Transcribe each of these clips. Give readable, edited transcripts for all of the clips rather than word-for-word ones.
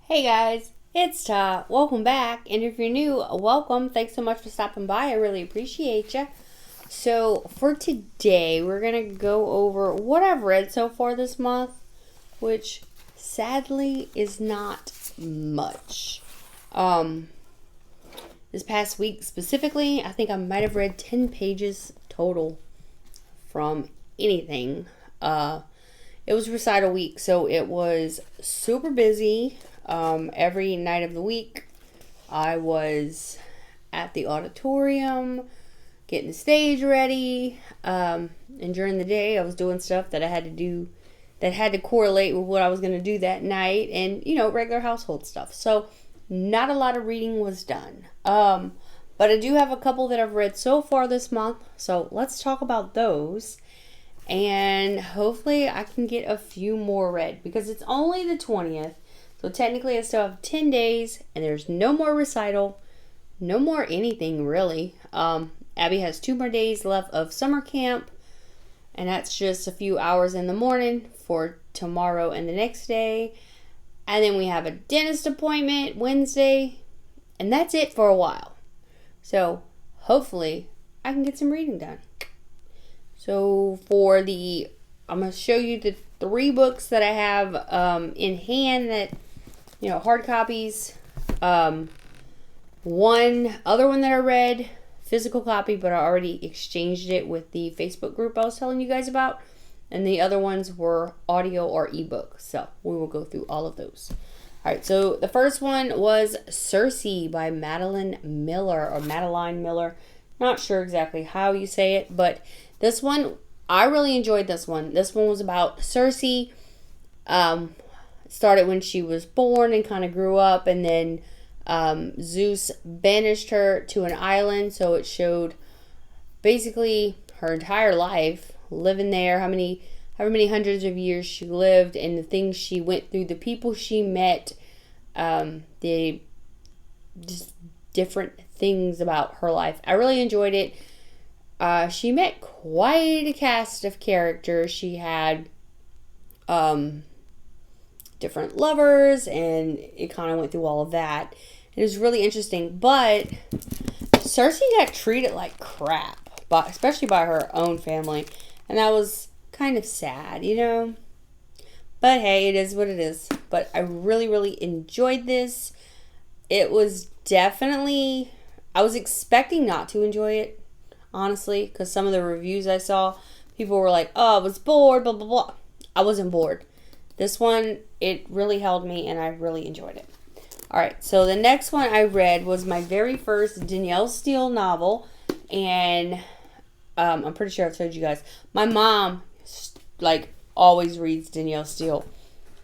Hey guys, it's Tah. Welcome back. And if you're new, welcome. Thanks so much for stopping by. I really appreciate you. So, for today, we're going to go over what I've read so far this month, which sadly is not much. This past week specifically, I think I might have read 10 pages total from anything. It was recital week, so it was super busy. Every night of the week, I was at the auditorium, getting the stage ready, and during the day, I was doing stuff that I had to do that had to correlate with what I was going to do that night, and, regular household stuff. So, not a lot of reading was done. But I do have a couple that I've read so far this month, so let's talk about those. And hopefully I can get a few more read because it's only the 20th. So technically I still have 10 days and there's no more recital, no more anything really. Abby has 2 more days left of summer camp, and that's just a few hours in the morning for tomorrow and the next day. And then we have a dentist appointment Wednesday, and that's it for a while. So hopefully I can get some reading done. So I'm going to show you the 3 books that I have in hand that, hard copies. One other one that I read, physical copy, but I already exchanged it with the Facebook group I was telling you guys about. And the other ones were audio or ebook. So we will go through all of those. All right, so the first one was Circe by Madeline Miller. Not sure exactly how you say it, but this one, I really enjoyed this one. This one was about Circe. Started when she was born and kind of grew up, and then Zeus banished her to an island, so it showed basically her entire life living there, however many hundreds of years she lived, and the things she went through, the people she met, the just different things about her life. I really enjoyed it. She met quite a cast of characters. She had different lovers, and it kind of went through all of that. It was really interesting, but Circe got treated like crap, especially by her own family, and that was kind of sad, But hey, it is what it is. But I really, really enjoyed this. It was definitely, I was expecting not to enjoy it, honestly, because some of the reviews I saw, people were like, oh, I was bored, blah, blah, blah. I wasn't bored. This one, it really held me, and I really enjoyed it. All right, so the next one I read was my very first Danielle Steele novel, and I'm pretty sure I've told you guys, my mom, always reads Danielle Steele,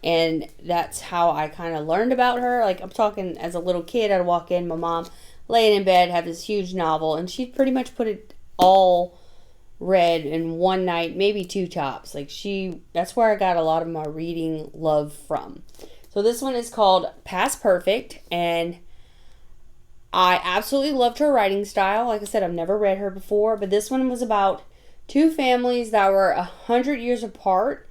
and that's how I kind of learned about her. I'm talking as a little kid, I'd walk in, my mom laying in bed, have this huge novel, and she'd pretty much put it all read in one night, maybe 2 tops. That's where I got a lot of my reading love from. So this one is called Past Perfect, and I absolutely loved her writing style. Like I said, I've never read her before, but this one was about 2 families that were 100 years apart,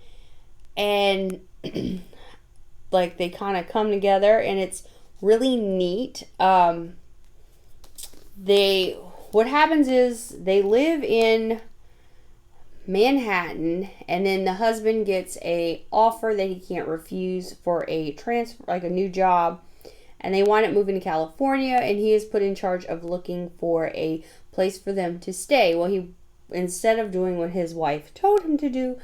and they kind of come together, and it's really neat. What happens is they live in Manhattan, and then the husband gets a offer that he can't refuse for a transfer, a new job, and they wind up moving to California, and he is put in charge of looking for a place for them to stay. Well, instead of doing what his wife told him to do,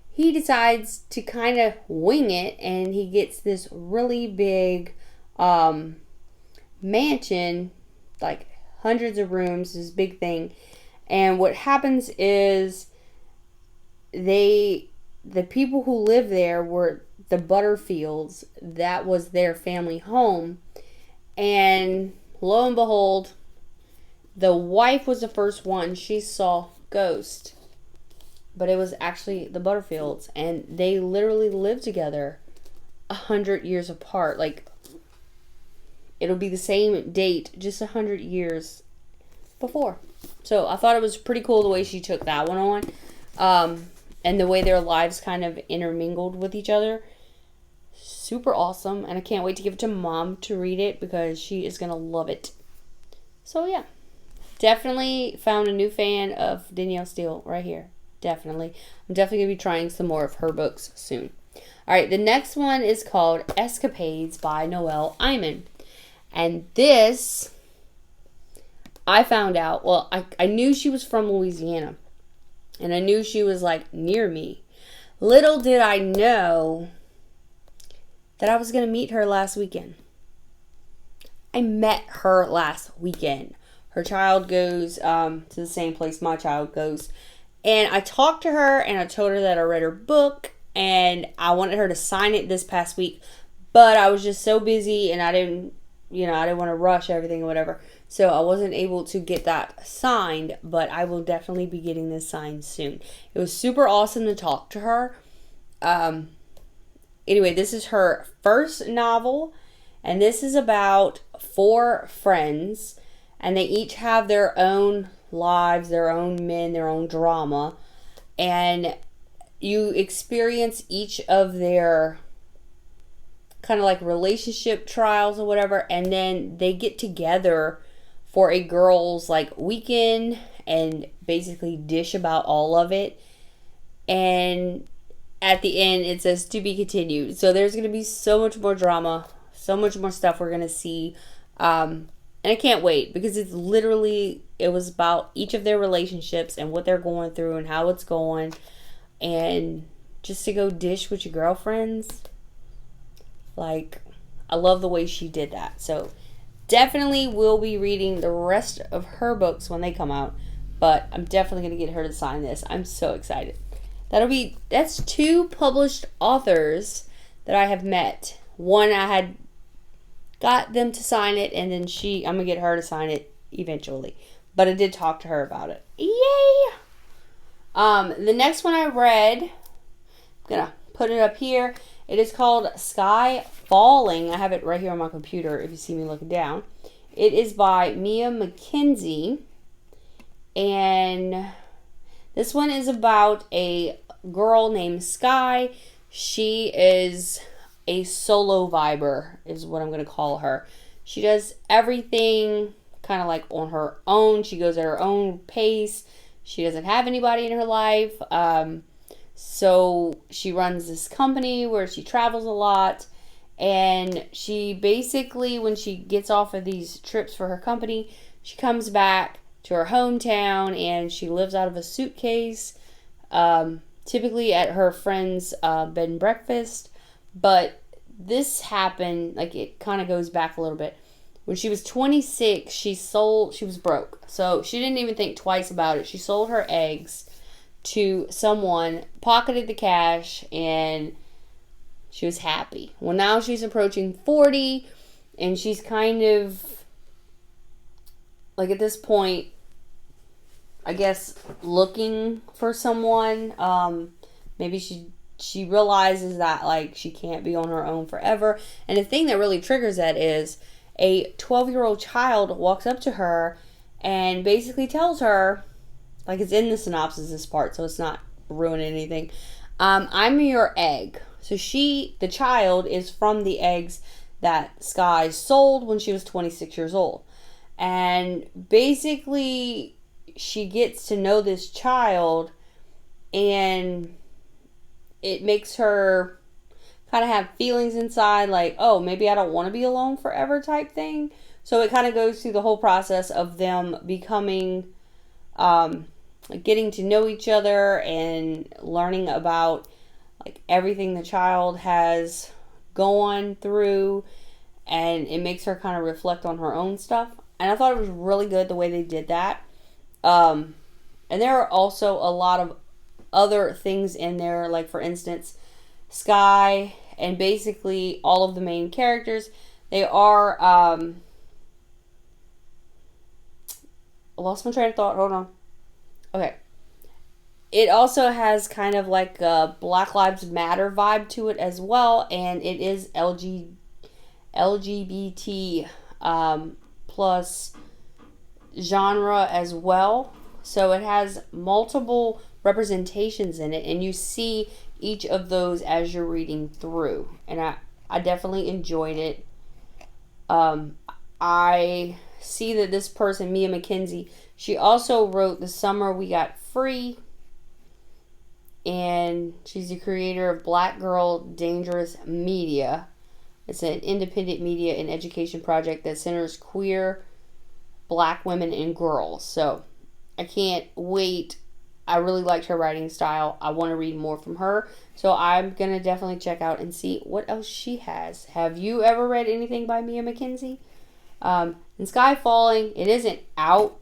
he decides to kind of wing it, and he gets this really big mansion, hundreds of rooms, this big thing. And what happens is the people who live there were the Butterfields. That was their family home. And lo and behold, the wife was the first one. She saw ghosts. But it was actually the Butterfields. And they literally lived together 100 years apart. It'll be the same date, just 100 years before. So I thought it was pretty cool the way she took that one on. And the way their lives kind of intermingled with each other. super awesome, and I can't wait to give it to Mom to read it because she is gonna love it. So yeah, definitely found a new fan of Danielle Steele right here. Definitely. I'm definitely gonna be trying some more of her books soon. Alright, the next one is called Escapades by Noelle Iman. And this, I found out, well, I knew she was from Louisiana. And I knew she was like near me. Little did I know that I was going to meet her last weekend. I met her last weekend. Her child goes to the same place my child goes. And I talked to her and I told her that I read her book. And I wanted her to sign it this past week. But I was just so busy and I didn't want to rush everything or whatever. So I wasn't able to get that signed. But I will definitely be getting this signed soon. It was super awesome to talk to her. Anyway, this is her first novel. And this is about 4 friends. And they each have their own lives, their own men, their own drama. And you experience each of their kind of like relationship trials or whatever, and then they get together for a girls' like weekend and basically dish about all of it. And at the end, it says to be continued. So there's going to be so much more drama, so much more stuff we're going to see. And I can't wait because it was about each of their relationships and what they're going through and how it's going. And just to go dish with your girlfriends, like, I love the way she did that. So definitely will be reading the rest of her books when they come out, but I'm definitely going to get her to sign this. I'm so excited. That's 2 published authors that I have met. One, I had got them to sign it, and then I'm going to get her to sign it eventually. But I did talk to her about it. Yay! The next one I read, I'm going to put it up here. It is called Sky Falling. I have it right here on my computer if you see me looking down. It is by Mia McKenzie. And this one is about a girl named Sky. She is a solo viber, is what I'm going to call her. She does everything kind of like on her own. She goes at her own pace. She doesn't have anybody in her life. So she runs this company where she travels a lot. And she basically, when she gets off of these trips for her company, she comes back to her hometown and she lives out of a suitcase. Typically at her friend's bed and breakfast. But this happened, like it kind of goes back a little bit. When she was 26, she was broke. So she didn't even think twice about it. She sold her eggs to someone, pocketed the cash, and she was happy. Well, now she's approaching 40, and she's kind of, like at this point, I guess, looking for someone. Maybe she realizes that, like, she can't be on her own forever. And the thing that really triggers that is a 12-year-old child walks up to her and basically tells her, like it's in the synopsis, this part, so it's not ruining anything. I'm your egg. So the child is from the eggs that Sky sold when she was 26 years old. And basically, she gets to know this child, and it makes her kind of have feelings inside, like, oh, maybe I don't want to be alone forever type thing. So it kind of goes through the whole process of them becoming, getting to know each other and learning about like everything the child has gone through, and it makes her kind of reflect on her own stuff. And I thought it was really good the way they did that. And there are also a lot of other things in there, like for instance, Sky and basically all of the main characters, they are, I lost my train of thought, hold on. Okay. It also has kind of like a Black Lives Matter vibe to it as well, and it is LGBT plus genre as well. So it has multiple representations in it, and you see each of those as you're reading through. And I definitely enjoyed it. I see that this person, Mia McKenzie, she also wrote The Summer We Got Free, and she's the creator of Black Girl Dangerous Media. It's an independent media and education project that centers queer Black women and girls. So I can't wait. I really liked her writing style. I want to read more from her. So I'm going to definitely check out and see what else she has. Have you ever read anything by Mia McKenzie? And Sky Falling, it isn't out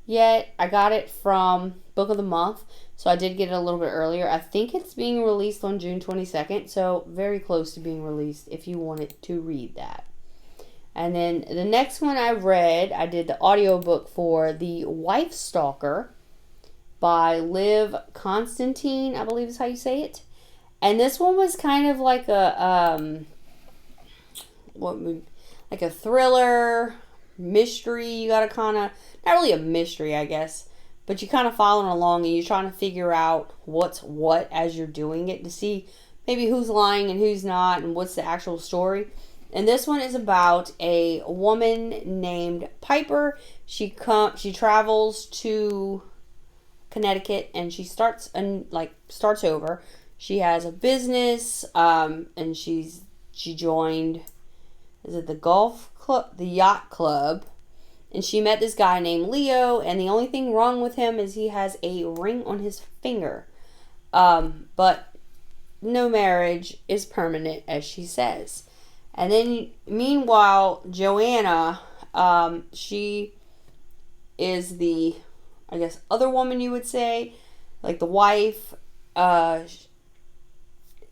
yet. I got it from Book of the Month. So I did get it a little bit earlier. I think it's being released on June 22nd. So very close to being released if you wanted to read that. And then the next one I read, I did the audiobook for The Wife Stalker by Liv Constantine, I believe is how you say it. And this one was kind of like a like a thriller mystery. You gotta kind of, not really a mystery, I guess, but you kind of following along and you're trying to figure out what's what as you're doing it to see maybe who's lying and who's not and what's the actual story. And this one is about a woman named Piper. She travels to Connecticut and she starts over. She has a business, and she joined, is it the golf club, the yacht club, and she met this guy named Leo, and the only thing wrong with him is he has a ring on his finger, but no marriage is permanent, as she says. And then, meanwhile, Joanna, she is the, I guess, other woman you would say, like the wife.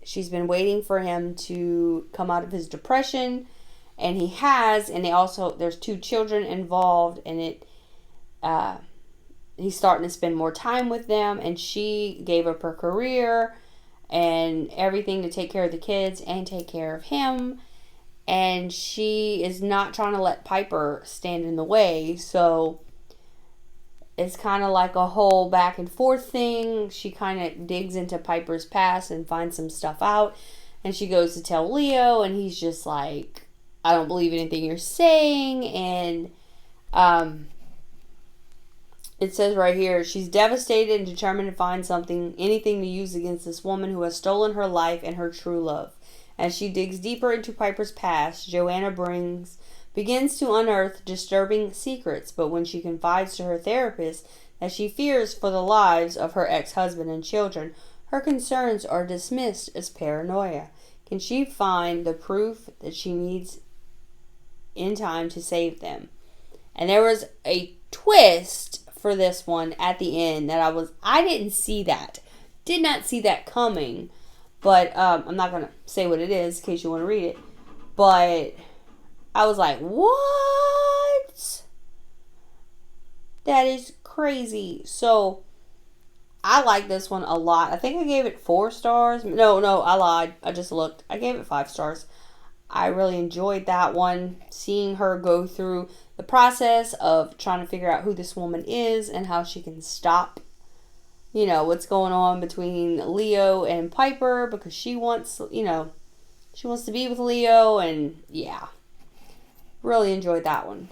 She's been waiting for him to come out of his depression, and he has, and there's 2 children involved, and he's starting to spend more time with them, and she gave up her career and everything to take care of the kids and take care of him. And she is not trying to let Piper stand in the way. So it's kind of like a whole back and forth thing. She kind of digs into Piper's past and finds some stuff out. And she goes to tell Leo. And he's just like, I don't believe anything you're saying. And it says right here, she's devastated and determined to find anything to use against this woman who has stolen her life and her true love. As she digs deeper into Piper's past, Joanna begins to unearth disturbing secrets, but when she confides to her therapist that she fears for the lives of her ex-husband and children, her concerns are dismissed as paranoia. Can she find the proof that she needs in time to save them? And there was a twist for this one at the end that I didn't see that. Did not see that coming. But I'm not going to say what it is in case you want to read it. But I was like, what? That is crazy. So I like this one a lot. I think I gave it 4 stars. No, I lied. I just looked. I gave it 5 stars. I really enjoyed that one. Seeing her go through the process of trying to figure out who this woman is and how she can stop what's going on between Leo and Piper, because she wants to be with Leo, and yeah, really enjoyed that one.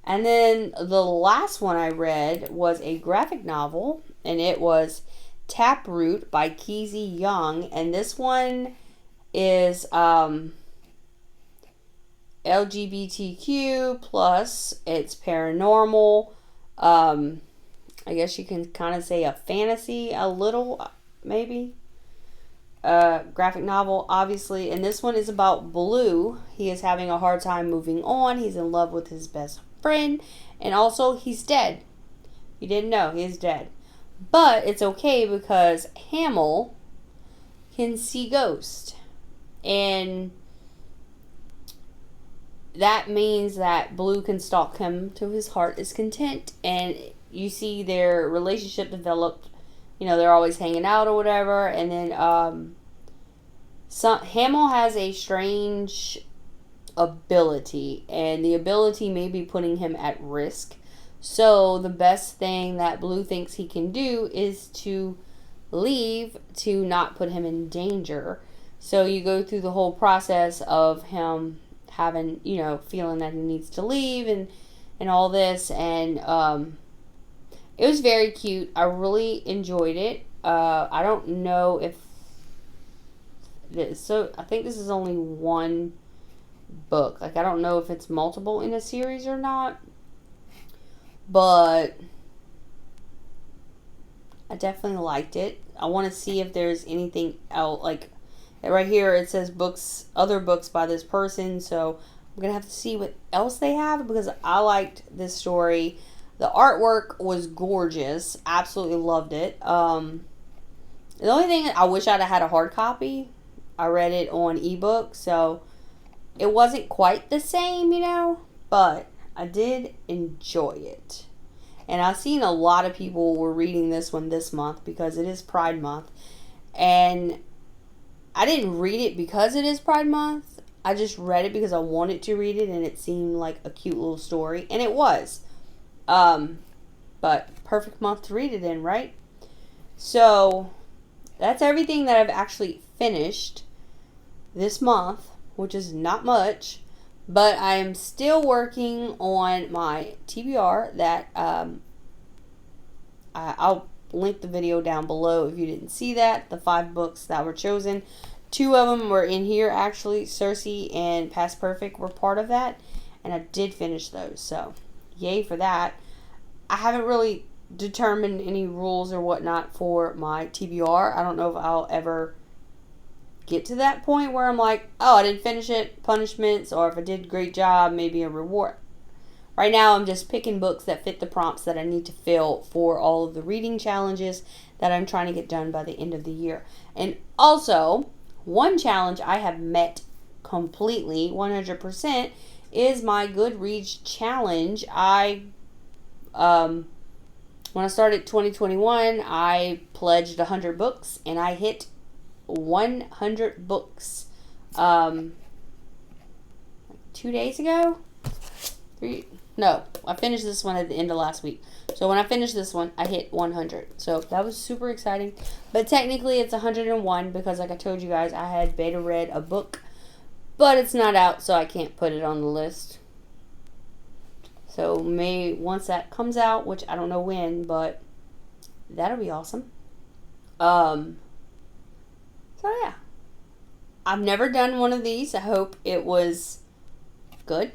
And then the last one I read was a graphic novel, and it was Taproot by Keezy Young, and this one is LGBTQ plus. It's paranormal. I guess you can kind of say a fantasy, a little, maybe. Graphic novel, obviously. And this one is about Blue. He is having a hard time moving on. He's in love with his best friend. And also, he's dead. You didn't know, he is dead. But it's okay because Hamill can see ghosts. And that means that Blue can stalk him till his heart is content. And you see their relationship developed. They're always hanging out or whatever. And then Hamill has a strange ability. And the ability may be putting him at risk. So the best thing that Blue thinks he can do is to leave to not put him in danger. So you go through the whole process of him having, you know, feeling that he needs to leave and all this. And it was very cute. I really enjoyed it. I don't know if so I think this is only one book. Like, I don't know if it's multiple in a series or not, but I definitely liked it. I want to see if there's anything else. Like, right here it says books, other books by this person, so I'm gonna have to see what else they have, because I liked this story. The artwork was gorgeous. Absolutely loved it. The only thing, I wish I'd have had a hard copy. I read it on ebook, so it wasn't quite the same, you know, but I did enjoy it. And I've seen a lot of people were reading this one this month because it is Pride Month. And I didn't read it because it is Pride Month. I just read it because I wanted to read it, and it seemed like a cute little story. And it was. But perfect month to read it in, right? So that's everything that I've actually finished this month, which is not much. But I am still working on my TBR that I'll link the video down below if you didn't see that. The 5 books that were chosen. 2 of them were in here, actually. Cersei and Past Perfect were part of that. And I did finish those. So, yay for that. I haven't really determined any rules or whatnot for my TBR. I don't know if I'll ever get to that point where I'm like, oh, I didn't finish it, punishments, or if I did a great job, maybe a reward. Right now, I'm just picking books that fit the prompts that I need to fill for all of the reading challenges that I'm trying to get done by the end of the year. And also, one challenge I have met completely, 100%, is my GoodReads challenge. When I started 2021, I pledged 100 books, and I hit 100 books 2 days ago. I finished this one at the end of last week. So when I finished this one, I hit 100. So that was super exciting. But technically it's 101 because, like I told you guys, I had beta read a book, but it's not out, so I can't put it on the list. So once that comes out, which I don't know when, but that'll be awesome. So yeah, I've never done one of these. I hope it was good.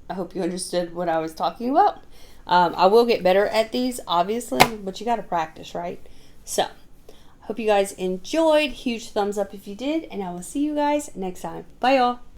I hope you understood what I was talking about. I will get better at these, obviously, but you got to practice, right? So, hope you guys enjoyed. Huge thumbs up if you did, and I will see you guys next time. Bye, y'all.